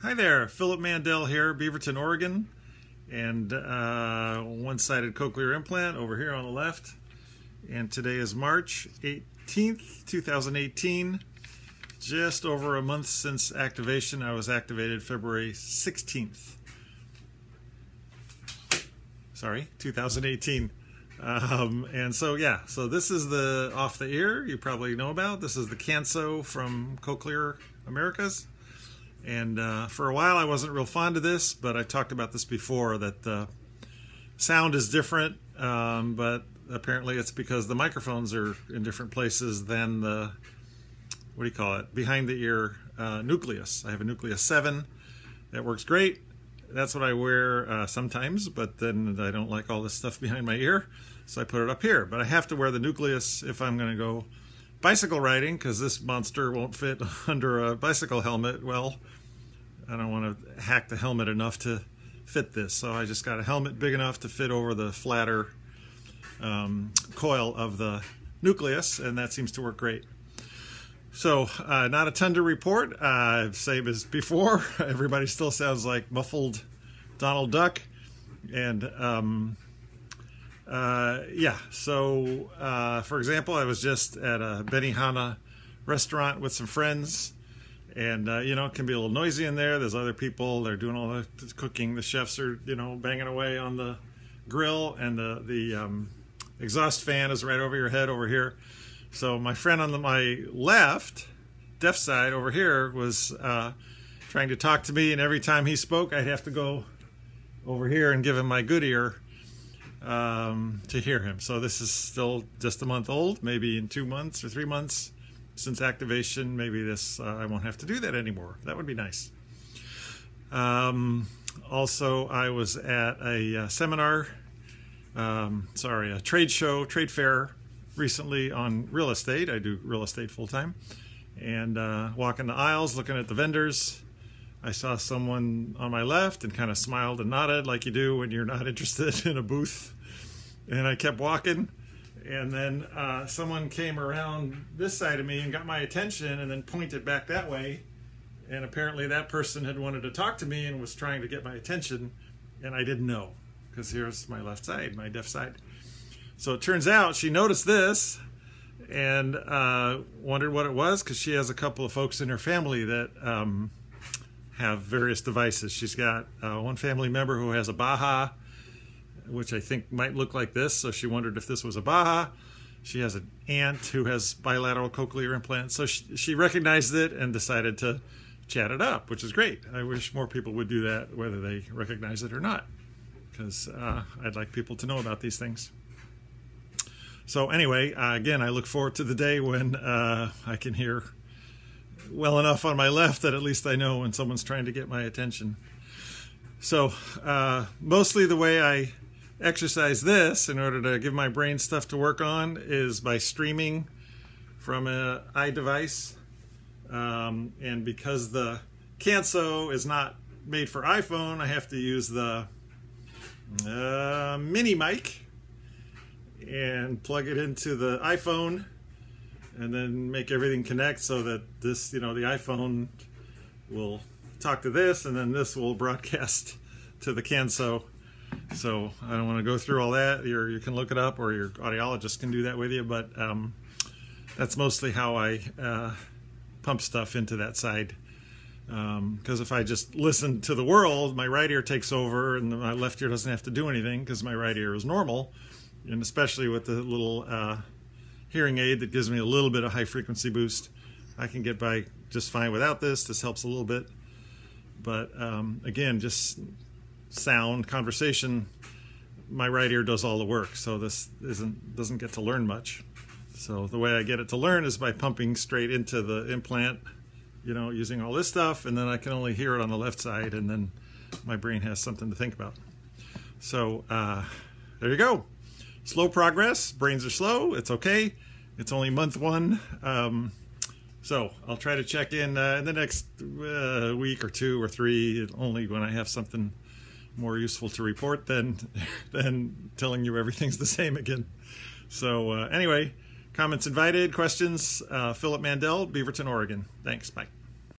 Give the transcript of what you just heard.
Hi there, Philip Mandel here, Beaverton, Oregon, and one-sided cochlear implant over here on the left. And today is March 18th, 2018. Just over a month since activation. I was activated February 16th. Sorry, 2018. And so this is the off the ear you probably know about. This is the Canso from Cochlear Americas. And for a while I wasn't real fond of this, but I talked about this before, that the sound is different, but apparently it's because the microphones are in different places than the, behind the ear nucleus. I have a Nucleus 7 that works great. That's what I wear sometimes, but then I don't like all this stuff behind my ear, so I put it up here. But I have to wear the nucleus if I'm going to go bicycle riding, because this monster won't fit under a bicycle helmet. Well, I don't want to hack the helmet enough to fit this, so I just got a helmet big enough to fit over the flatter coil of the nucleus, and that seems to work great. So not a ton to report. Same as before. Everybody still sounds like muffled Donald Duck. And for example, I was just at a Benihana restaurant with some friends, and it can be a little noisy in there. There's other people, they're doing all the cooking. The chefs are banging away on the grill, and the exhaust fan is right over your head over here. So my friend on my left, deaf side over here, was trying to talk to me, and every time he spoke I'd have to go over here and give him my good ear to hear him. So this is still just a month old. Maybe in 2 months or 3 months since activation, maybe this I won't have to do that anymore. That would be nice. Also, I was at a seminar, a trade fair recently on real estate. I do real estate full-time, and walking the aisles looking at the vendors, I saw someone on my left and kind of smiled and nodded like you do when you're not interested in a booth, and I kept walking, and then someone came around this side of me and got my attention and then pointed back that way, and apparently that person had wanted to talk to me and was trying to get my attention, and I didn't know, because here's my left side, my deaf side. So it turns out she noticed this and wondered what it was, because she has a couple of folks in her family that have various devices. She's got one family member who has a Baha, which I think might look like this, so she wondered if this was a Baha. She has an aunt who has bilateral cochlear implants, so she recognized it and decided to chat it up, which is great. I wish more people would do that, whether they recognize it or not, because I'd like people to know about these things. So anyway, again, I look forward to the day when I can hear well enough on my left that at least I know when someone's trying to get my attention. So mostly the way I exercise this in order to give my brain stuff to work on is by streaming from an iDevice. And because the Canso is not made for iPhone, I have to use the mini mic and plug it into the iPhone, and then make everything connect so that this, the iPhone will talk to this, and then this will broadcast to the Canso. So I don't want to go through all that. You can look it up, or your audiologist can do that with you, but that's mostly how I pump stuff into that side. Because if I just listen to the world, my right ear takes over, and my left ear doesn't have to do anything, because my right ear is normal. And especially with the little hearing aid that gives me a little bit of high frequency boost, I can get by just fine without this. This helps a little bit. But again, just sound, conversation, my right ear does all the work. So this doesn't get to learn much. So the way I get it to learn is by pumping straight into the implant, using all this stuff, and then I can only hear it on the left side, and then my brain has something to think about. So there you go. Slow progress. Brains are slow. It's okay. It's only month 1. So I'll try to check in the next week or 2 or 3, only when I have something more useful to report than telling you everything's the same again. So anyway, comments invited, questions, Philip Mandel, Beaverton, Oregon. Thanks. Bye.